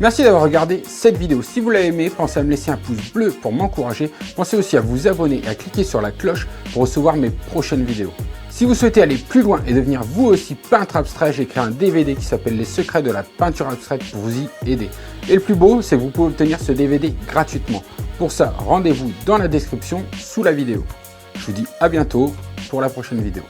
Merci d'avoir regardé cette vidéo. Si vous l'avez aimé, pensez à me laisser un pouce bleu pour m'encourager. Pensez aussi à vous abonner et à cliquer sur la cloche pour recevoir mes prochaines vidéos. Si vous souhaitez aller plus loin et devenir vous aussi peintre abstrait, j'ai créé un DVD qui s'appelle Les secrets de la peinture abstraite pour vous y aider. Et le plus beau, c'est que vous pouvez obtenir ce DVD gratuitement. Pour ça, rendez-vous dans la description sous la vidéo. Je vous dis à bientôt pour la prochaine vidéo.